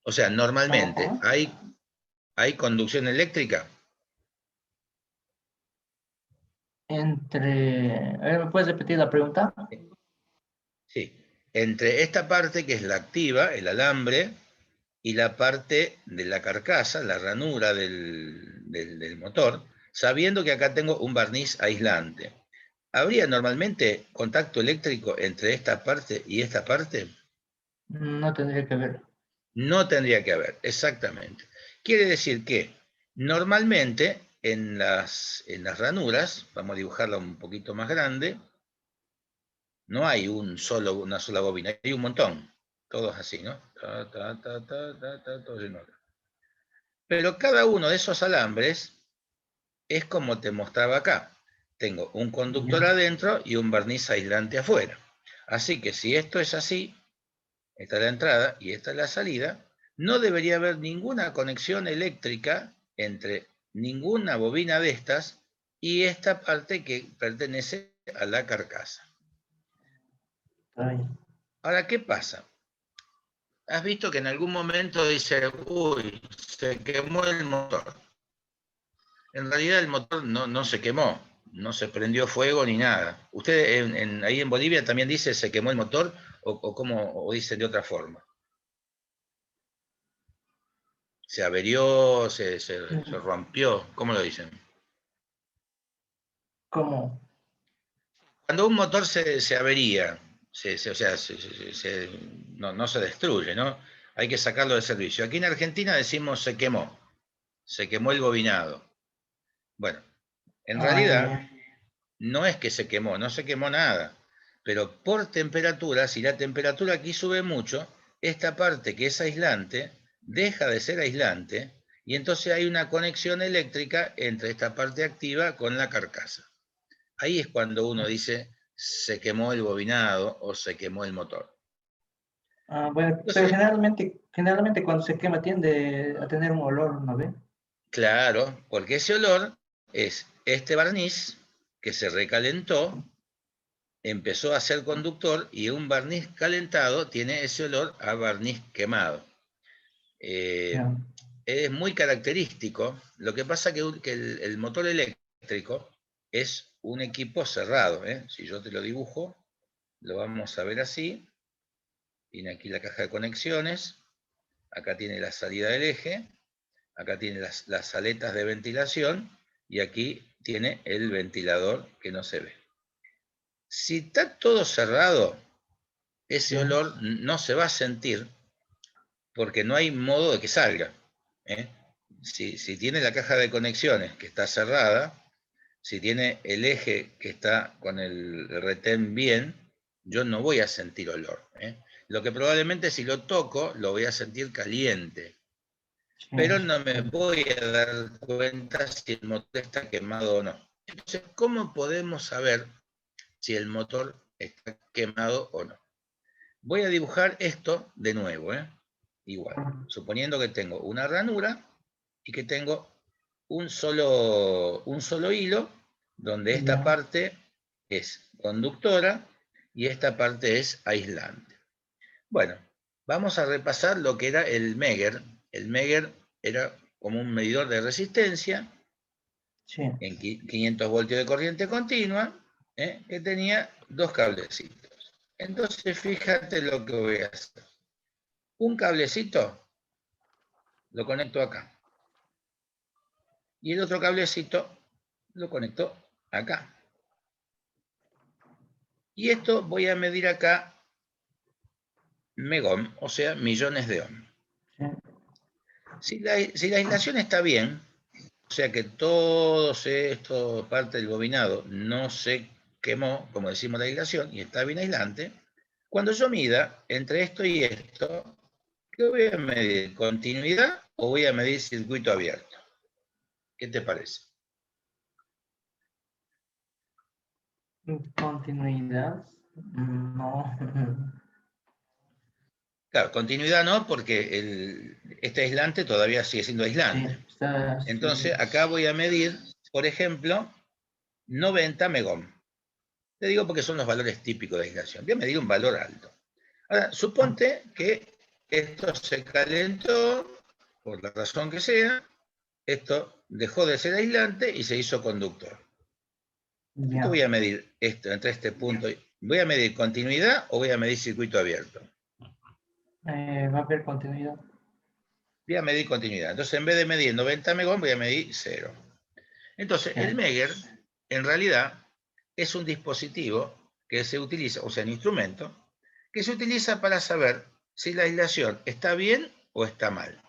O sea, normalmente, Ajá. ¿hay conducción eléctrica? A ver, ¿me puedes repetir la pregunta? Sí. Entre esta parte que es la activa, el alambre, y la parte de la carcasa, la ranura del motor, sabiendo que acá tengo un barniz aislante. ¿Habría normalmente contacto eléctrico entre esta parte y esta parte? No tendría que ver. No tendría que haber, exactamente. Quiere decir que normalmente en las ranuras, vamos a dibujarla un poquito más grande, no hay una sola bobina, hay un montón, todos así, ¿no? Todo lleno. Pero cada uno de esos alambres es como te mostraba acá. Tengo un conductor Ya. adentro y un barniz aislante afuera. Así que si esto es así, esta es la entrada y esta es la salida, no debería haber ninguna conexión eléctrica entre ninguna bobina de estas y esta parte que pertenece a la carcasa. Ay, Ahora, ¿qué pasa? Has visto que en algún momento dice, uy, se quemó el motor. En realidad el motor no se quemó, no se prendió fuego ni nada. ¿Usted ahí en Bolivia también dice se quemó el motor o dicen de otra forma? ¿Se averió, se rompió? ¿Cómo lo dicen? ¿cómo? Cuando un motor se avería, o sea, no se destruye, ¿no? Hay que sacarlo de servicio. Aquí en Argentina decimos se quemó el bobinado. Bueno, en Ay, realidad no es que se quemó, no se quemó nada, pero por temperatura, si la temperatura aquí sube mucho, esta parte que es aislante deja de ser aislante y entonces hay una conexión eléctrica entre esta parte activa con la carcasa. Ahí es cuando uno dice se quemó el bobinado o se quemó el motor. bueno, pero Entonces, generalmente cuando se quema tiende a tener un olor, ¿no ve? claro, porque ese olor es este barniz que se recalentó, empezó a ser conductor y un barniz calentado tiene ese olor a barniz quemado. Ya. Es muy característico. Lo que pasa que el motor eléctrico es un equipo cerrado. Si yo te lo dibujo, lo vamos a ver así. Tiene aquí la caja de conexiones, acá tiene la salida del eje, acá tiene las aletas de ventilación y aquí tiene el ventilador que no se ve. Si está todo cerrado, ese Sí. olor no se va a sentir porque no hay modo de que salga. ¿eh? Si tiene la caja de conexiones que está cerrada, si tiene el eje que está con el retén bien, yo no voy a sentir olor. Lo que probablemente si lo toco, lo voy a sentir caliente. Sí, Pero no me voy a dar cuenta si el motor está quemado o no. Entonces, ¿cómo podemos saber si el motor está quemado o no? Voy a dibujar esto de nuevo, igual, suponiendo que tengo una ranura y que tengo un solo hilo, donde esta ya. parte es conductora y esta parte es aislante. Bueno, vamos a repasar lo que era el Megger. El Megger era como un medidor de resistencia Sí. en 500 voltios de corriente continua, que tenía dos cablecitos. Entonces, fíjate lo que voy a hacer. Un cablecito lo conecto acá. Y el otro cablecito lo conecto acá. Y esto voy a medir acá megohm, o sea, millones de ohm. Sí. Si la aislación está bien, o sea que todo esto, parte del bobinado, no se quemó, como decimos la aislación, y está bien aislante, cuando yo mida entre esto y esto, ¿qué voy a medir? ¿Continuidad o voy a medir circuito abierto? ¿Qué te parece? Continuidad. No. Claro, continuidad no, porque este aislante todavía sigue siendo Sí, aislante. está, sí. Entonces, acá voy a medir, por ejemplo, 90 megohm. Te digo porque son los valores típicos de aislación. Voy a medir un valor alto. Ahora, suponte que esto se calentó, por la razón que sea, esto dejó de ser aislante y se hizo conductor. ¿Qué voy Ya. a medir esto, entre este punto? ¿Voy a medir continuidad o voy a medir circuito abierto? Va a haber continuidad. Voy a medir continuidad. Entonces, en vez de medir 90 megohm, voy a medir 0. Entonces, Sí. el Megger, en realidad, es un dispositivo que se utiliza, o sea, un instrumento, que se utiliza para saber si la aislación está bien o está mal.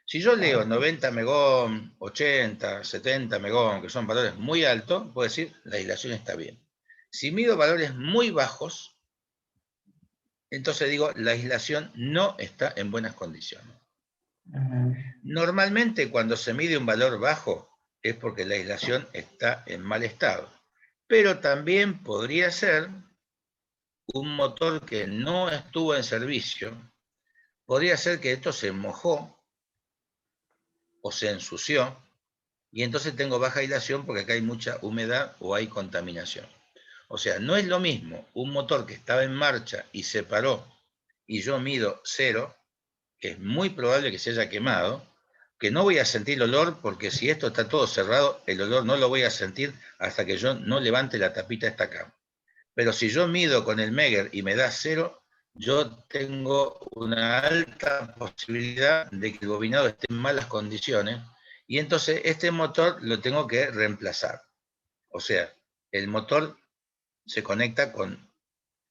Si yo leo 90 megohm, 80, 70 megohm, que son valores muy altos, puedo decir la aislación está bien. Si mido valores muy bajos, entonces digo la aislación no está en buenas condiciones. Normalmente cuando se mide un valor bajo es porque la aislación está en mal estado, pero también podría ser un motor que no estuvo en servicio podría ser que esto se mojó o se ensució, y entonces tengo baja aislación porque acá hay mucha humedad o hay contaminación. O sea, no es lo mismo un motor que estaba en marcha y se paró y yo mido 0, que es muy probable que se haya quemado, que no voy a sentir el olor porque si esto está todo cerrado, el olor no lo voy a sentir hasta que yo no levante la tapita de esta cama. Pero si yo mido con el Megger y me da 0, yo tengo una alta posibilidad de que el bobinado esté en malas condiciones y entonces este motor lo tengo que reemplazar. O sea, el motor se conecta con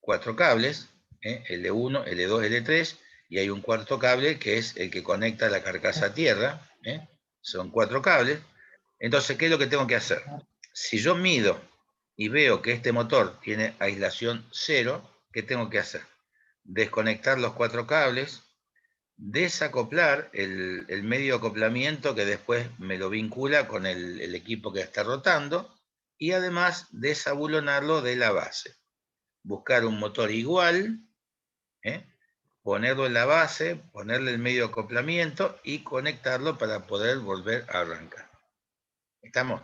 4 cables, L1, L2, L3, y hay un cuarto cable que es el que conecta la carcasa a tierra. Son 4 cables. Entonces, ¿qué es lo que tengo que hacer? Si yo mido y veo que este motor tiene aislación 0, ¿qué tengo que hacer? Desconectar los 4 cables, desacoplar el medio acoplamiento que después me lo vincula con el equipo que está rotando y además desabulonarlo de la base. Buscar un motor igual, ponerlo en la base, ponerle el medio acoplamiento y conectarlo para poder volver a arrancar. ¿Estamos?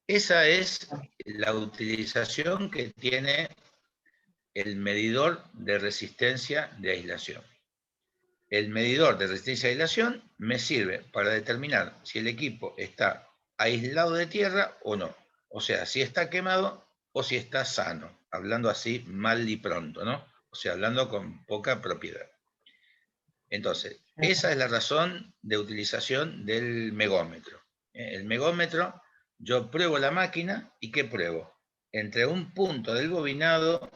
Esa es la utilización que tiene el medidor de resistencia de aislación. El medidor de resistencia de aislación me sirve para determinar si el equipo está aislado de tierra o no. O sea, si está quemado o si está sano. Hablando así mal y pronto, ¿no? O sea, hablando con poca propiedad. Entonces, esa es la razón de utilización del megómetro. El megómetro, yo pruebo la máquina y ¿qué pruebo? Entre un punto del bobinado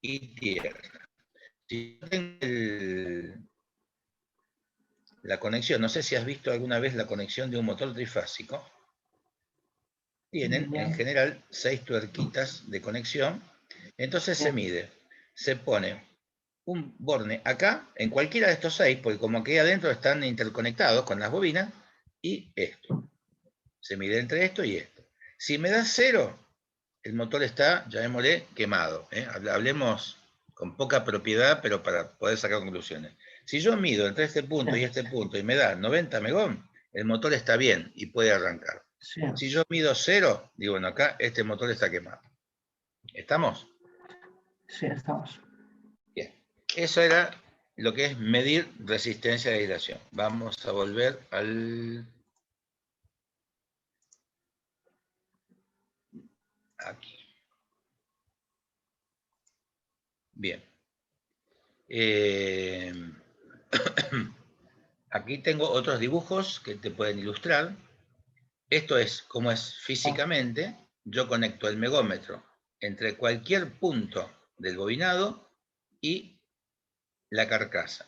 y tierra. Si yo tengo la conexión, no sé si has visto alguna vez la conexión de un motor trifásico, tienen en general 6 tuerquitas de conexión, entonces se mide, se pone un borne acá, en cualquiera de estos 6, porque como aquí adentro están interconectados con las bobinas, y esto. Se mide entre esto y esto. Si me da 0, el motor está, llamémosle, quemado. Hablemos con poca propiedad, pero para poder sacar conclusiones. Si yo mido entre este punto y este punto y me da 90 megón, el motor está bien y puede arrancar. Sí. Si yo mido 0, digo, bueno, acá este motor está quemado. ¿Estamos? Sí, estamos. Bien. Eso era lo que es medir resistencia de aislación. Vamos a volver al... aquí. Bien. Aquí tengo otros dibujos que te pueden ilustrar. Esto es como es físicamente. Yo conecto el megómetro entre cualquier punto del bobinado y la carcasa.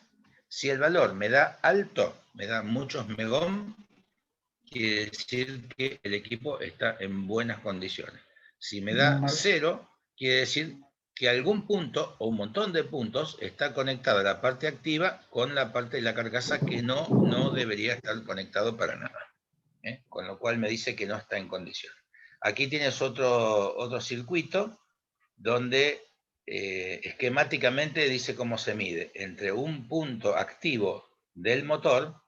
Si el valor me da alto, me da muchos megón, quiere decir que el equipo está en buenas condiciones. Si me da 0, quiere decir que algún punto o un montón de puntos está conectada la parte activa con la parte de la carcasa que no debería estar conectado para nada. Con lo cual me dice que no está en condiciones. Aquí tienes otro circuito donde esquemáticamente dice cómo se mide entre un punto activo del motor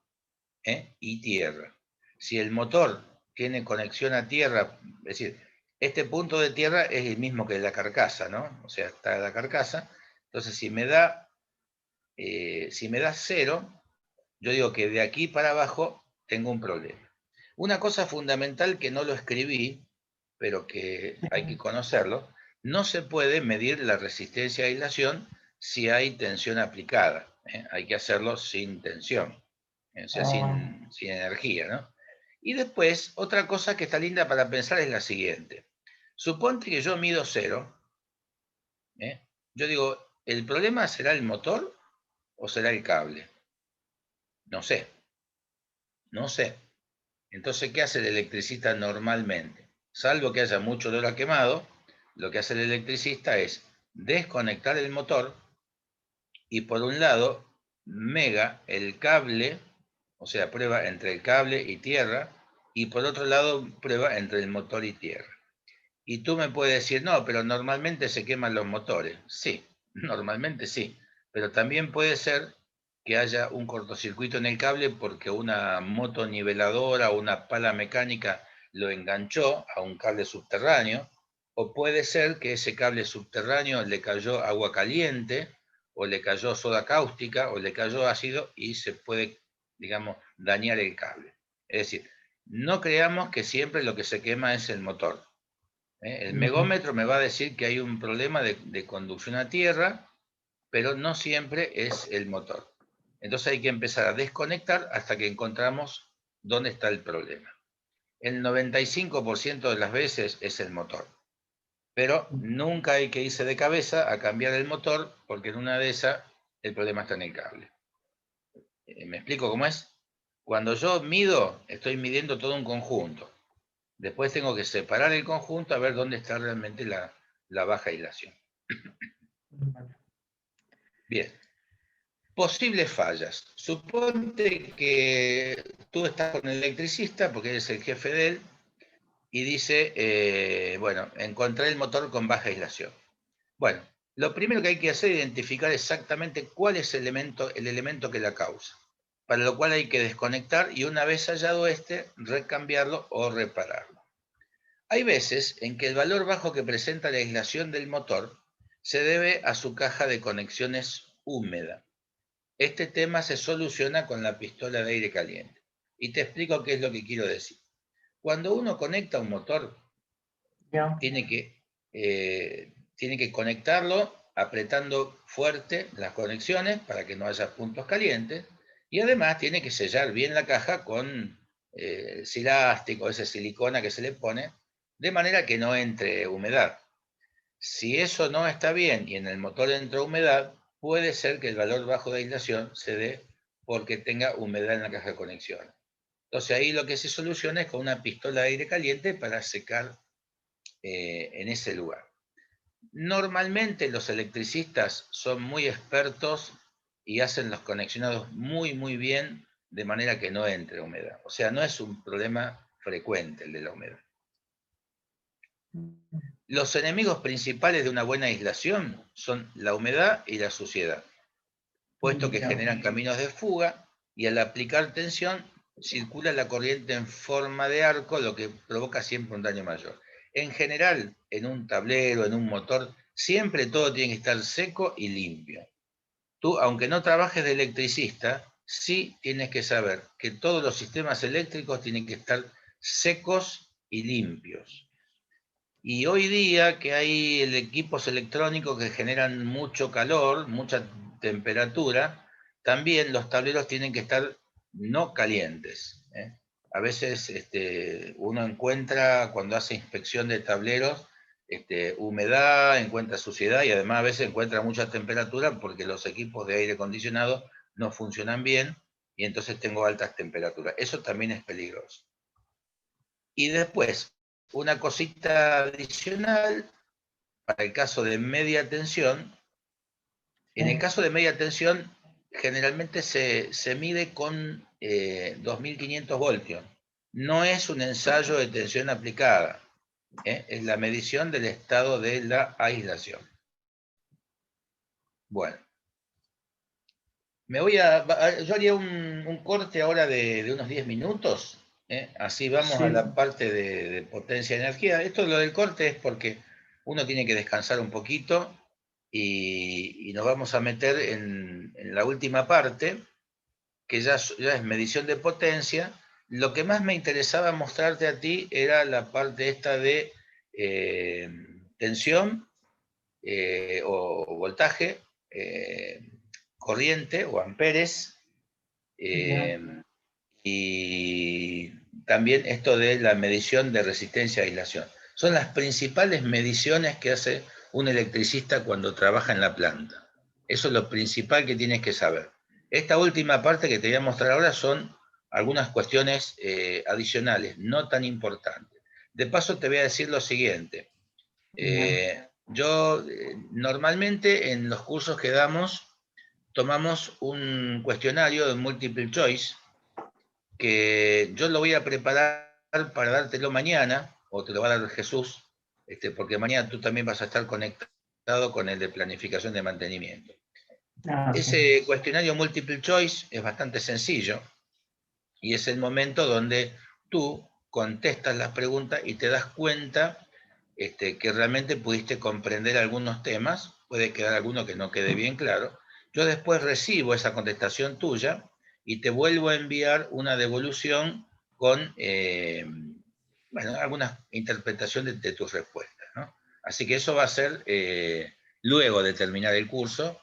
y tierra. Si el motor tiene conexión a tierra, es decir, este punto de tierra es el mismo que la carcasa, ¿no? O sea, está la carcasa. Entonces, si me da 0, yo digo que de aquí para abajo tengo un problema. Una cosa fundamental que no lo escribí, pero que hay que conocerlo, no se puede medir la resistencia a aislación si hay tensión aplicada. Hay que hacerlo sin tensión, o sea, sin energía, ¿no? Y después, otra cosa que está linda para pensar es la siguiente. Suponte que yo mido 0. Yo digo, ¿el problema será el motor o será el cable? No sé. No sé. Entonces, ¿qué hace el electricista normalmente? Salvo que haya mucho olor a quemado, lo que hace el electricista es desconectar el motor y por un lado mega el cable, o sea, prueba entre el cable y tierra, y por otro lado prueba entre el motor y tierra. Y tú me puedes decir, no, pero normalmente se queman los motores. Sí, normalmente sí, pero también puede ser que haya un cortocircuito en el cable porque una motoniveladora o una pala mecánica lo enganchó a un cable subterráneo, o puede ser que ese cable subterráneo le cayó agua caliente, o le cayó soda cáustica, o le cayó ácido y se puede, digamos, dañar el cable. Es decir, no creamos que siempre lo que se quema es el motor. El megómetro me va a decir que hay un problema de conducción a tierra, pero no siempre es el motor. Entonces hay que empezar a desconectar hasta que encontramos dónde está el problema. El 95% de las veces es el motor, pero nunca hay que irse de cabeza a cambiar el motor porque en una de esas el problema está en el cable. ¿Me explico cómo es? Cuando yo mido, estoy midiendo todo un conjunto. Después tengo que separar el conjunto a ver dónde está realmente la baja aislación. Bien. Posibles fallas. Suponte que tú estás con el electricista, porque eres el jefe de él, y dice, bueno, encontré el motor con baja aislación. Bueno, lo primero que hay que hacer es identificar exactamente cuál es el elemento que la causa, para lo cual hay que desconectar y una vez hallado recambiarlo o repararlo. Hay veces en que el valor bajo que presenta la aislación del motor se debe a su caja de conexiones húmeda. Este tema se soluciona con la pistola de aire caliente. Y te explico qué es lo que quiero decir. Cuando uno conecta un motor, tiene que conectarlo apretando fuerte las conexiones para que no haya puntos calientes. Y además tiene que sellar bien la caja con silástico, esa silicona que se le pone, de manera que no entre humedad. Si eso no está bien y en el motor entra humedad, puede ser que el valor bajo de aislación se dé porque tenga humedad en la caja de conexión. Entonces ahí lo que se soluciona es con una pistola de aire caliente para secar en ese lugar. Normalmente los electricistas son muy expertos y hacen los conexionados muy, muy bien de manera que no entre humedad. O sea, no es un problema frecuente el de la humedad. Los enemigos principales de una buena aislación son la humedad y la suciedad, puesto que generan caminos de fuga y al aplicar tensión circula la corriente en forma de arco, lo que provoca siempre un daño mayor. En general, en un tablero, en un motor, siempre todo tiene que estar seco y limpio. Tú, aunque no trabajes de electricista, sí tienes que saber que todos los sistemas eléctricos tienen que estar secos y limpios. Y hoy día que hay equipos electrónicos que generan mucho calor, mucha temperatura, también los tableros tienen que estar no calientes. A veces uno encuentra, cuando hace inspección de tableros, humedad, encuentra suciedad y además a veces encuentra mucha temperatura porque los equipos de aire acondicionado no funcionan bien y entonces tengo altas temperaturas. Eso también es peligroso. Y después, una cosita adicional, para el caso de media tensión, en el caso de media tensión, generalmente se mide con 2500 voltios. No es un ensayo de tensión aplicada, es la medición del estado de la aislación. Bueno, yo haría un corte ahora de unos 10 minutos, así vamos a la parte de potencia de energía. Esto lo del corte es porque uno tiene que descansar un poquito y nos vamos a meter en la última parte, que ya es medición de potencia. Lo que más me interesaba mostrarte a ti era la parte esta de tensión o voltaje, corriente o amperes, y también esto de la medición de resistencia a aislación. Son las principales mediciones que hace un electricista cuando trabaja en la planta. Eso es lo principal que tienes que saber. Esta última parte que te voy a mostrar ahora son algunas cuestiones adicionales, no tan importantes. De paso te voy a decir lo siguiente. Yo normalmente en los cursos que damos tomamos un cuestionario de multiple choice que yo lo voy a preparar para dártelo mañana, o te lo va a dar Jesús, porque mañana tú también vas a estar conectado con el de planificación de mantenimiento. Sí. Ese cuestionario multiple choice es bastante sencillo y es el momento donde tú contestas las preguntas y te das cuenta que realmente pudiste comprender algunos temas, puede quedar alguno que no quede bien claro. Yo después recibo esa contestación tuya y te vuelvo a enviar una devolución con bueno, algunas interpretaciones de tus respuestas, ¿no? Así que eso va a ser luego de terminar el curso.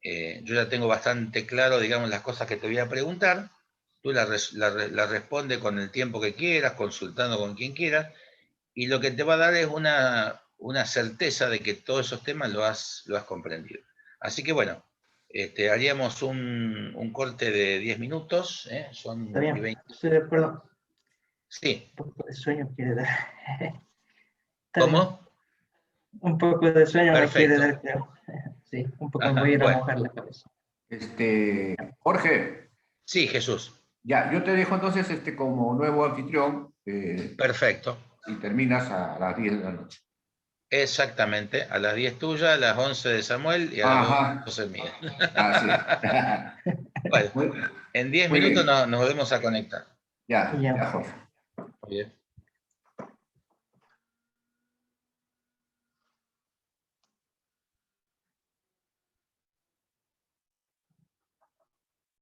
Yo ya tengo bastante claro, digamos, las cosas que te voy a preguntar. Tú la respondes con el tiempo que quieras, consultando con quien quieras, y lo que te va a dar es una certeza de que todos esos temas lo has comprendido. Así que bueno, haríamos un corte de 10 minutos, son Está y bien, 20. estoy de acuerdo. Sí. Un poco de sueño quiere dar. Está bien. ¿Cómo? Un poco de sueño me quiere Perfecto. dar, creo. Sí, un poco me voy Ajá, a ir a bueno, mojar la cabeza. Jorge, sí, Jesús. ya, yo te dejo entonces como nuevo anfitrión Perfecto. y terminas a las 10 de la noche. Exactamente, a las 10 tuyas, a las 11 de Samuel y a las Ajá, 12 mías. así es. Bueno, Muy, en 10 muy minutos bien, nos volvemos a conectar. ya, Ya. Jorge. Muy bien.